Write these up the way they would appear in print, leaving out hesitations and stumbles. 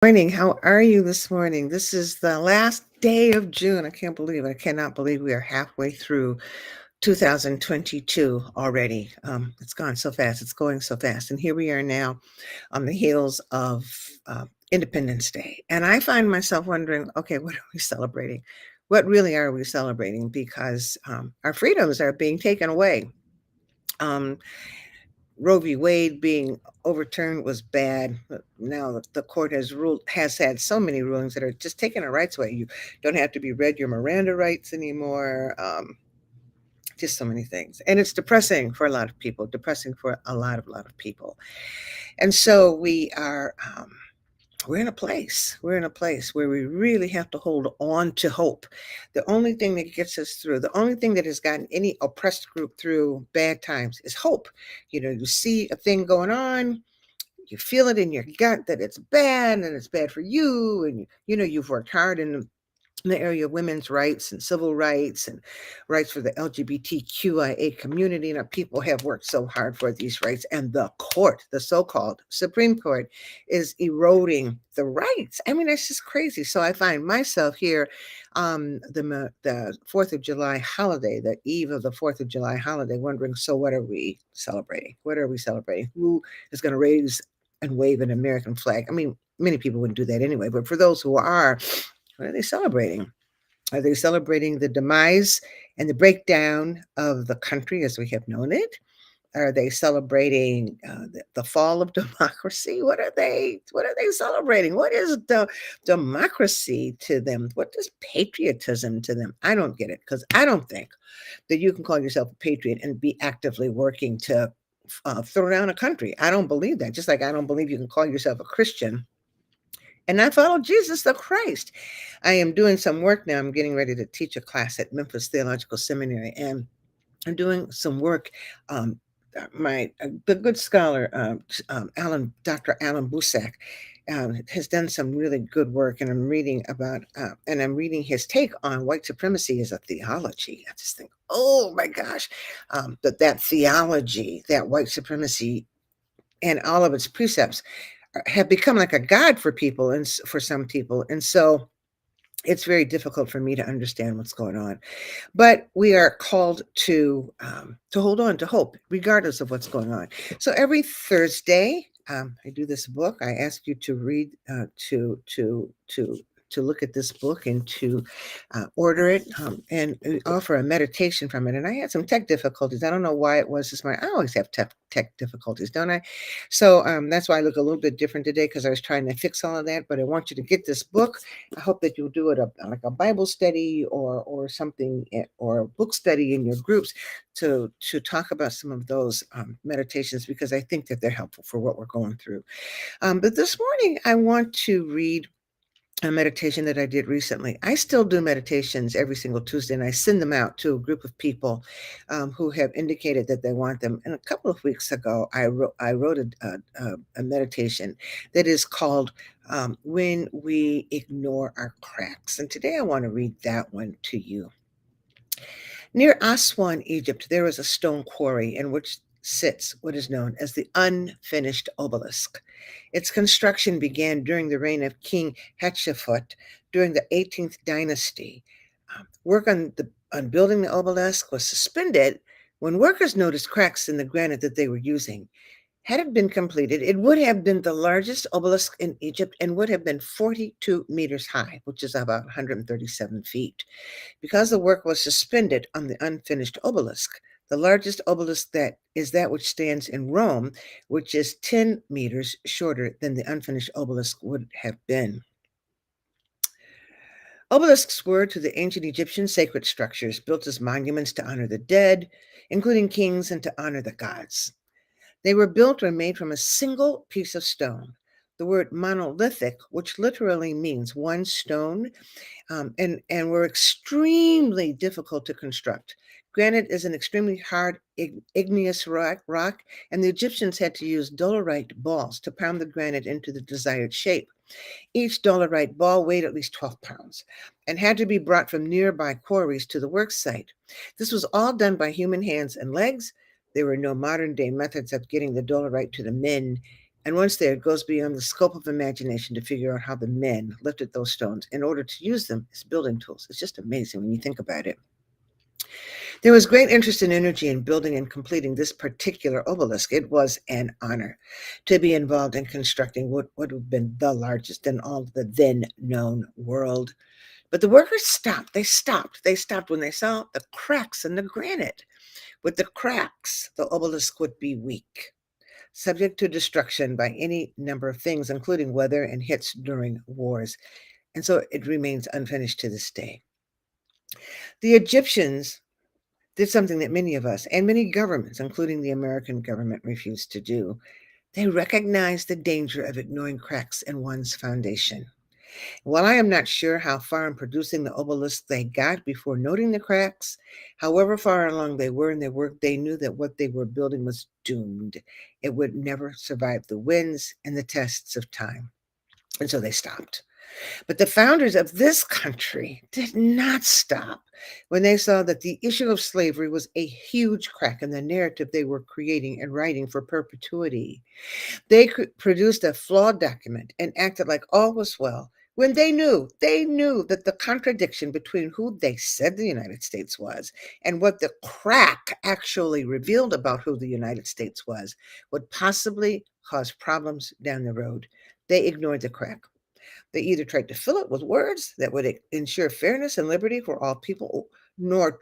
Morning. How are you this morning? This is the last day of June. I can't believe it. I cannot believe we are halfway through 2022 already. It's gone so fast. It's going so fast. And here we are now on the heels of Independence Day. And I find myself wondering, okay, what are we celebrating? What really are we celebrating? Because our freedoms are being taken away. Um, Roe v. Wade being overturned was bad. But now the court has had so many rulings that are just taking our rights away. You don't have to be read your Miranda rights anymore. Just so many things, and it's depressing for a lot of people. Depressing for a lot of people, and so we're in a place. We're in a place where we really have to hold on to hope. The only thing that gets us through, the only thing that has gotten any oppressed group through bad times is hope. You see a thing going on, you feel it in your gut that it's bad and it's bad for you, and you've worked hard in the area of women's rights and civil rights and rights for the LGBTQIA community. People have worked so hard for these rights, and the court, the so-called Supreme Court, is eroding the rights. I mean, it's just crazy. So I find myself here, the 4th of July holiday, the eve of the 4th of July holiday, wondering, so what are we celebrating? What are we celebrating? Who is going to raise and wave an American flag? I mean, many people wouldn't do that anyway, but for those who are, what are they celebrating? Are they celebrating the demise and the breakdown of the country as we have known it? Are they celebrating the fall of democracy? What are they? What are they celebrating? What is the democracy to them? What is patriotism to them? I don't get it, because I don't think that you can call yourself a patriot and be actively working to throw down a country. I don't believe that. Just like I don't believe you can call yourself a Christian and I follow Jesus the Christ. I am doing some work now. I'm getting ready to teach a class at Memphis Theological Seminary, and I'm doing some work. The good scholar Dr. Alan Busak, has done some really good work, and I'm reading his take on white supremacy as a theology. I just think, oh my gosh, that theology, that white supremacy, and all of its precepts have become like a god for people, and for some people, and so it's very difficult for me to understand what's going on. But we are called to hold on to hope, regardless of what's going on. So every Thursday, I do this book. I ask you to read, to look at this book and to order it, and offer a meditation from it. And I had some tech difficulties. I don't know why it was this morning. I always have tech difficulties, don't I? So that's why I look a little bit different today, because I was trying to fix all of that. But I want you to get this book. I hope that you'll do it like a Bible study, or something, or a book study in your groups, to talk about some of those meditations, because I think that they're helpful for what we're going through. But this morning, I want to read a meditation that I did recently. I still do meditations every single Tuesday, and I send them out to a group of people who have indicated that they want them. And a couple of weeks ago, I wrote a meditation that is called "When We Ignore Our Cracks," and today I want to read that one to you. Near Aswan, Egypt, there is a stone quarry in which sits what is known as the unfinished obelisk. Its construction began during the reign of King Hatshepsut during the 18th dynasty. Work on building the obelisk was suspended when workers noticed cracks in the granite that they were using. Had it been completed, it would have been the largest obelisk in Egypt and would have been 42 meters high, which is about 137 feet. Because the work was suspended on the unfinished obelisk, the largest obelisk that which stands in Rome, which is 10 meters shorter than the unfinished obelisk would have been. Obelisks were, to the ancient Egyptians, sacred structures built as monuments to honor the dead, including kings, and to honor the gods. They were built or made from a single piece of stone. The word monolithic, which literally means one stone, and were extremely difficult to construct. Granite is an extremely hard igneous rock, and the Egyptians had to use dolerite balls to pound the granite into the desired shape. Each dolerite ball weighed at least 12 pounds and had to be brought from nearby quarries to the work site. This was all done by human hands and legs. There were no modern day methods of getting the dolerite to the men And once there, it goes beyond the scope of imagination to figure out how the men lifted those stones in order to use them as building tools. It's just amazing when you think about it. There was great interest and energy in building and completing this particular obelisk. It was an honor to be involved in constructing what would have been the largest in all of the then known world. But the workers stopped. They stopped. They stopped when they saw the cracks in the granite. With the cracks, the obelisk would be weak, subject to destruction by any number of things, including weather and hits during wars. And so it remains unfinished to this day. The Egyptians did something that many of us and many governments, including the American government, refused to do. They recognized the danger of ignoring cracks in one's foundation. While I am not sure how far in producing the obelisk they got before noting the cracks, however far along they were in their work, they knew that what they were building was doomed. It would never survive the winds and the tests of time. And so they stopped. But the founders of this country did not stop when they saw that the issue of slavery was a huge crack in the narrative they were creating and writing for perpetuity. They produced a flawed document and acted like all was well when they knew that the contradiction between who they said the United States was and what the crack actually revealed about who the United States was would possibly cause problems down the road. They ignored the crack. They either tried to fill it with words that would ensure fairness and liberty for all people, nor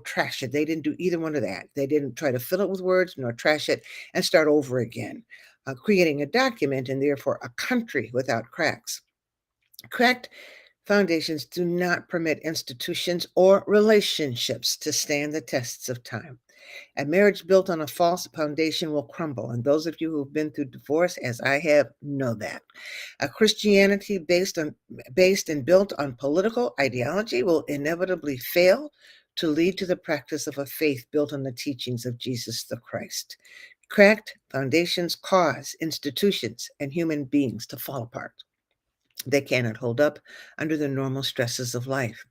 trash it. They didn't do either one of that. They didn't try to fill it with words nor trash it and start over again, creating a document and therefore a country without cracks. Cracked foundations do not permit institutions or relationships to stand the tests of time. A marriage built on a false foundation will crumble, and those of you who have been through divorce, as I have, know that. A Christianity based and built on political ideology will inevitably fail to lead to the practice of a faith built on the teachings of Jesus the Christ. Cracked foundations cause institutions and human beings to fall apart. They cannot hold up under the normal stresses of life.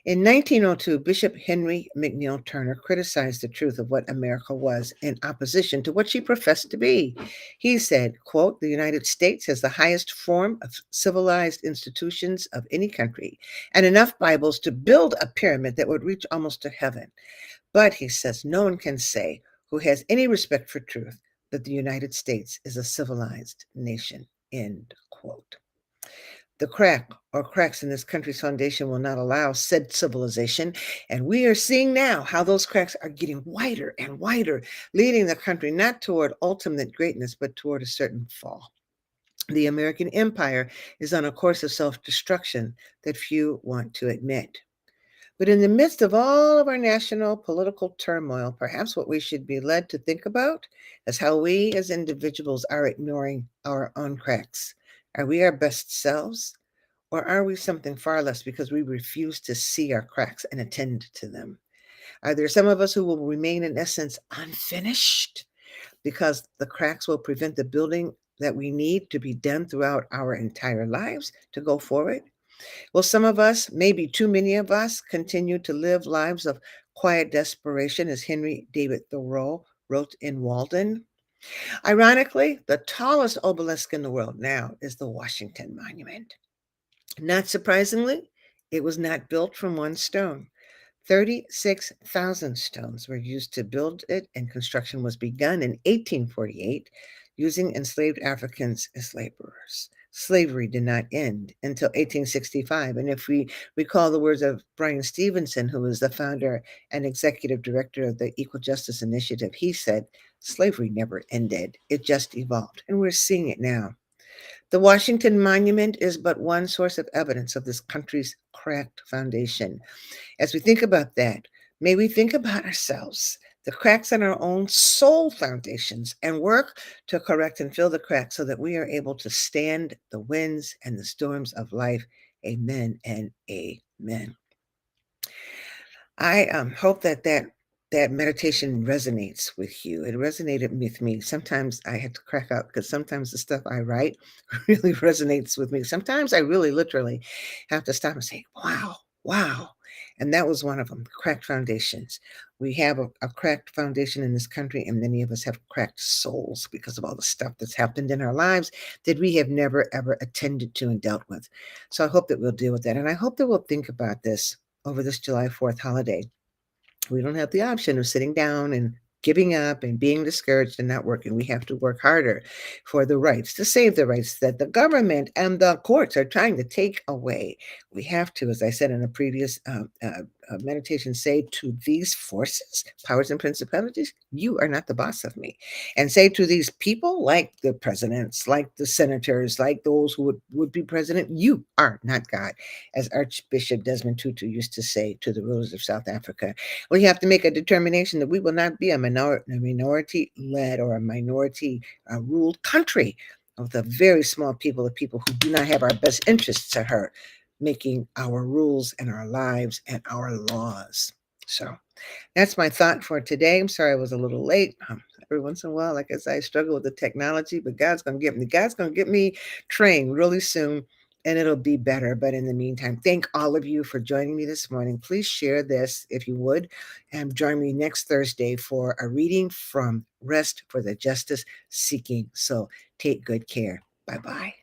In 1902, Bishop Henry McNeill Turner criticized the truth of what America was in opposition to what she professed to be. He said, quote, "The United States has the highest form of civilized institutions of any country and enough Bibles to build a pyramid that would reach almost to heaven. But," he says, "no one can say who has any respect for truth that the United States is a civilized nation," end quote. The crack or cracks in this country's foundation will not allow said civilization. And we are seeing now how those cracks are getting wider and wider, leading the country not toward ultimate greatness, but toward a certain fall. The American empire is on a course of self destruction that few want to admit. But in the midst of all of our national political turmoil, perhaps what we should be led to think about is how we as individuals are ignoring our own cracks. Are we our best selves? Or are we something far less because we refuse to see our cracks and attend to them? Are there some of us who will remain, in essence, unfinished because the cracks will prevent the building that we need to be done throughout our entire lives to go forward? Will some of us, maybe too many of us, continue to live lives of quiet desperation, as Henry David Thoreau wrote in Walden? Ironically, the tallest obelisk in the world now is the Washington Monument. Not surprisingly, it was not built from one stone. 36,000 stones were used to build it, and construction was begun in 1848 using enslaved Africans as laborers. Slavery did not end until 1865. And if we recall the words of Bryan Stevenson, who was the founder and executive director of the Equal Justice Initiative, he said, "Slavery never ended, it just evolved." And we're seeing it now. The Washington Monument is but one source of evidence of this country's cracked foundation. As we think about that, may we think about ourselves, the cracks in our own soul foundations, and work to correct and fill the cracks so that we are able to stand the winds and the storms of life. Amen and amen. I hope that meditation resonates with you. It resonated with me. Sometimes I had to crack up because sometimes the stuff I write really resonates with me. Sometimes I really literally have to stop and say, wow, wow. And that was one of them, cracked foundations. We have a cracked foundation in this country, and many of us have cracked souls because of all the stuff that's happened in our lives that we have never, ever attended to and dealt with. So I hope that we'll deal with that. And I hope that we'll think about this over this July 4th holiday. We don't have the option of sitting down and giving up and being discouraged and not working. We have to work harder for the rights, to save the rights that the government and the courts are trying to take away. We have to, as I said in a previous meditation, say to these forces, powers and principalities, you are not the boss of me. And say to these people, like the presidents, like the senators, like those who would be president, you are not God, as Archbishop Desmond Tutu used to say to the rulers of South Africa. We have to make a determination that we will not be a minority-led or a minority ruled country of the very small people of people who do not have our best interests at heart, making our rules and our lives and our laws. So that's my thought for today. I'm sorry I was a little late. Every once in a while, like I said, I struggle with the technology, but God's going to get me. God's going to get me trained really soon, and it'll be better. But in the meantime, thank all of you for joining me this morning. Please share this if you would, and join me next Thursday for a reading from Rest for the Justice Seeking. So take good care. Bye-bye.